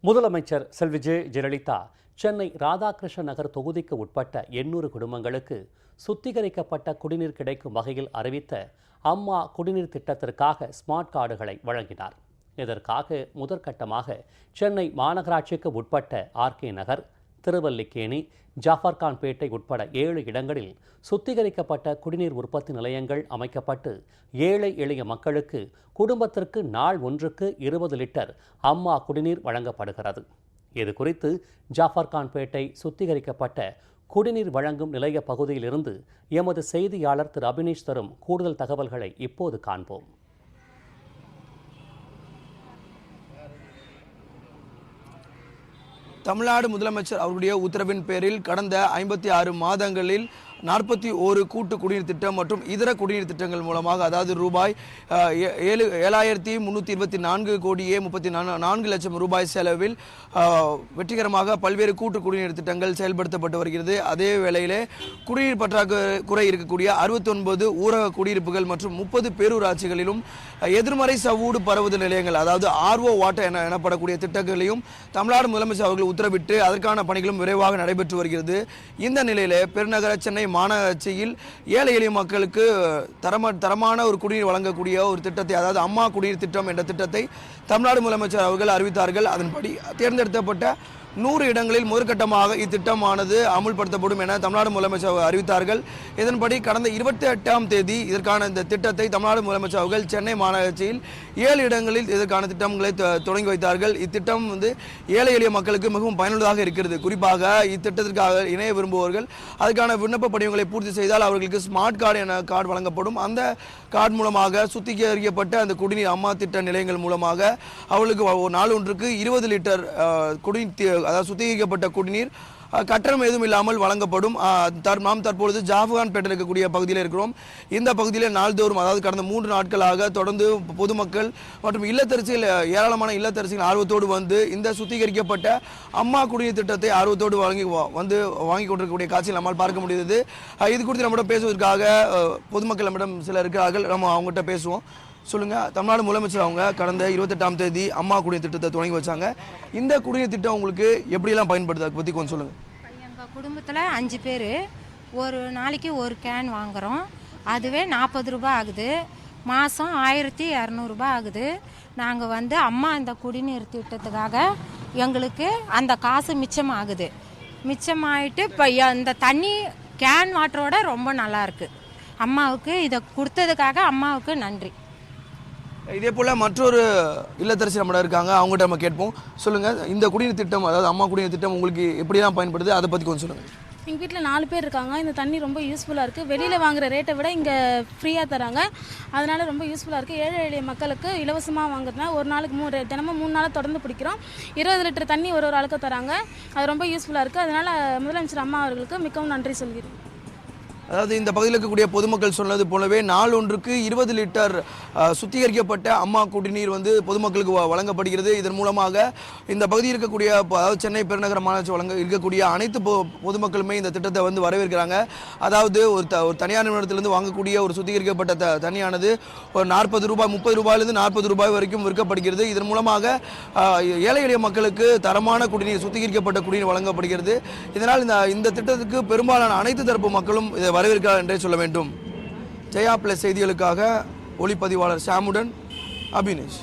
முதலமைச்சர் செல்வி ஜெயலலிதா சென்னை ராதாகிருஷ்ண நகர் தொகுதிக்கு உட்பட்ட 800 குடும்பங்களுக்கு சுத்திகரிக்கப்பட்ட குடிநீர் கிடைக்கும் வகையில் அறிவித்த அம்மா குடிநீர் திட்டத்திற்காக ஸ்மார்ட் கார்டுகளை வழங்கினார். இதற்காக முதற்கட்டமாக சென்னை மாநகராட்சிக்கு உட்பட்ட ஆர்கே நகர், திருவல்லிக்கேணி, ஜாஃபர்கான்பேட்டை உட்பட 7 இடங்களில் சுத்திகரிக்கப்பட்ட குடிநீர் உற்பத்தி நிலையங்கள் அமைக்கப்பட்டு ஏழை எளிய மக்களுக்கு குடும்பத்திற்கு நாள் ஒன்றுக்கு 20 லிட்டர் அம்மா குடிநீர் வழங்கப்படுகிறது. இது குறித்து ஜாஃபர்கான்பேட்டை சுத்திகரிக்கப்பட்ட குடிநீர் வழங்கும் நிலைய பகுதியிலிருந்து எமது செய்தியாளர் திரு அபினேஷ் தரும் கூடுதல் தகவல்களை இப்போது காண்போம். தமிழ்நாடு முதலமைச்சர் அவருடைய உத்தரவின் பேரில் கடந்த 56 மாதங்களில் 41 கூட்டு குடிநீர் திட்டம் மற்றும் இதர குடிநீர் திட்டங்கள் மூலமாக, அதாவது ரூபாய் 7,324 கோடியே 34 லட்சம் ரூபாய் செலவில் வெற்றிகரமாக பல்வேறு கூட்டு குடிநீர் திட்டங்கள் செயல்படுத்தப்பட்டு வருகிறது. அதே வேளையிலே குடிநீர் பற்றாக்குறை இருக்கக்கூடிய 69 ஊரக குடியிருப்புகள் மற்றும் 30 பேரூராட்சிகளிலும் எதிர்மறை சவ்வூடு பரவுதல் நிலையங்கள், அதாவது RO வாட்டர் எனப்படக்கூடிய திட்டங்களையும் தமிழ்நாடு முதலமைச்சர் அவர்கள் உத்தரவிட்டு அதற்கான பணிகளும் விரைவாக நடைபெற்று வருகிறது. இந்த நிலையிலே பெருநகர சென்னை மாநகராட்சியில் ஏழை எளிய மக்களுக்கு தரமான ஒரு குடிநீர் வழங்கக்கூடிய ஒரு திட்டத்தை, அதாவது அம்மா குடிநீர் திட்டம் என்ற திட்டத்தை தமிழ்நாடு முதலமைச்சர் அவர்கள் அறிவித்தார்கள். அதன்படி தேர்ந்தெடுக்கப்பட்ட 100 இடங்களில் முதற்கட்டமாக இத்திட்டமானது அமுல்படுத்தப்படும் என தமிழ்நாடு முதலமைச்சர் அறிவித்தார்கள். இதன்படி கடந்த 28ஆம் தேதி இதற்கான இந்த திட்டத்தை தமிழ்நாடு முதலமைச்சர் அவர்கள் சென்னை மாநகராட்சியில் 7 இடங்களில் இதற்கான திட்டங்களை தொடங்கி வைத்தார்கள். இத்திட்டம் ஏழை எளிய மக்களுக்கு மிகவும் பயனுள்ளதாக இருக்கிறது. குறிப்பாக இத்திட்டத்திற்காக இணைய விரும்புபவர்கள் அதுக்கான விண்ணப்ப படிவங்களை பூர்த்தி செய்தால் அவர்களுக்கு ஸ்மார்ட் கார்டு என கார்டு வழங்கப்படும். அந்த கார்டு மூலமாக சுத்திகரிக்கப்பட்ட அந்த குடிநீர் அம்மா திட்ட நிலையங்கள் மூலமாக அவர்களுக்கு நாள் ஒன்றுக்கு 20 லிட்டர் குடிநீர், அதாவது சுத்திகரிக்கப்பட்ட குடிநீர் கட்டணம் எதுவும் இல்லாமல் வழங்கப்படும். நாம் தற்பொழுது ஜாஃபர்கான்பேட்டையில் இருக்கக்கூடிய பகுதியில் இருக்கிறோம். இந்த பகுதியில் நாள்தோறும், அதாவது கடந்த 3 நாட்களாக தொடர்ந்து பொதுமக்கள் மற்றும் இல்லத்தரசிகள், ஏராளமான இல்லத்தரசிகள் ஆர்வத்தோடு வந்து இந்த சுத்திகரிக்கப்பட்ட அம்மா குடிநீர் திட்டத்தை ஆர்வத்தோடு வாங்கி கொண்டிருக்கக்கூடிய காட்சியில் நம்மால் பார்க்க முடியுது. இது குறித்து நம்மிடம் பேசுவதற்காக பொதுமக்கள் நம்மிடம் சிலர் இருக்கிறார்கள். நம்ம அவங்ககிட்ட பேசுவோம். சொல்லுங்க, தமிழ்நாடு முதலமைச்சர் அவங்க கடந்த 28ஆம் தேதி அம்மா குடிநீர் திட்டத்தை தொடங்கி வச்சாங்க. இந்த குடிநீர் திட்டம் உங்களுக்கு எப்படியெல்லாம் பயன்படுது, அதை பற்றி கொஞ்சம் சொல்லுங்க. எங்கள் குடும்பத்தில் 5 பேர் ஒரு நாளைக்கு ஒரு கேன் வாங்குகிறோம். அதுவே 40 ரூபாய் ஆகுது. மாதம் 1200 ரூபாய் ஆகுது. நாங்கள் அம்மா இந்த குடிநீர் திட்டத்துக்காக எங்களுக்கு அந்த காசு மிச்சமாகுது. மிச்சமாயிட்டு இப்போ இந்த தண்ணி கேன் வாட்டரோட ரொம்ப நல்லாயிருக்கு. அம்மாவுக்கு இதை கொடுத்ததுக்காக அம்மாவுக்கு நன்றி. இதே போல் மற்றொரு இல்லத்தரசி நம்மள இருக்காங்க, அவங்ககிட்ட நம்ம கேட்போம். சொல்லுங்கள், இந்த குடிநீர் திட்டம், அதாவது அம்மா குடிநீர் திட்டம் உங்களுக்கு எப்படிலாம் பயன்படுது, அதை பற்றி கொஞ்சம் சொல்லுங்கள். எங்கள் வீட்டில் 4 பேர் இருக்காங்க. இந்த தண்ணி ரொம்ப யூஸ்ஃபுல்லாக இருக்குது. வெளியில் வாங்குகிற ரேட்டை விட இங்கே ஃப்ரீயாக தராங்க. அதனால் ரொம்ப யூஸ்ஃபுல்லாக இருக்குது. ஏழை எளிய மக்களுக்கு இலவசமாக வாங்குறதுனால ஒரு நாளுக்கு தினமும் 3 நாளாக தொடர்ந்து பிடிக்கிறோம். 20 லிட்டர் தண்ணி ஒரு ஆளுக்கு தராங்க. அது ரொம்ப யூஸ்ஃபுல்லாக இருக்குது. அதனால் முதலமைச்சர் அம்மா அவர்களுக்கு மிகவும் நன்றி சொல்கிறேன். அதாவது இந்த பகுதியில் இருக்கக்கூடிய பொதுமக்கள் சொன்னது போலவே நாள் ஒன்றுக்கு 20 லிட்டர் சுத்திகரிக்கப்பட்ட அம்மா குடிநீர் பொதுமக்களுக்கு வழங்கப்படுகிறது. இதன் மூலமாக இந்த பகுதியில் இருக்கக்கூடிய, அதாவது சென்னை பெருநகர மாநகராட்சி இருக்கக்கூடிய அனைத்து பொதுமக்களுமே இந்த திட்டத்தை வரவேற்கிறாங்க. அதாவது ஒரு தனியார் நிறுவனத்திலிருந்து வாங்கக்கூடிய ஒரு சுத்திகரிக்கப்பட்ட தண்ணியானது ஒரு 40 ரூபாய், 30 ரூபாயிலிருந்து 40 ரூபாய் வரைக்கும் விற்கப்படுகிறது. இதன் மூலமாக ஏழை எளிய மக்களுக்கு தரமான குடிநீர், சுத்திகரிக்கப்பட்ட குடிநீர் வழங்கப்படுகிறது. இதனால் இந்த திட்டத்துக்கு பெரும்பாலான அனைத்து தரப்பு மக்களும் இதை வரவேற்கிறார் என்றே சொல்ல வேண்டும். ஜெயா பிளஸ் செய்திகளுக்காக ஒளிப்பதிவாளர் ஷாமுடன் அபினேஷ்.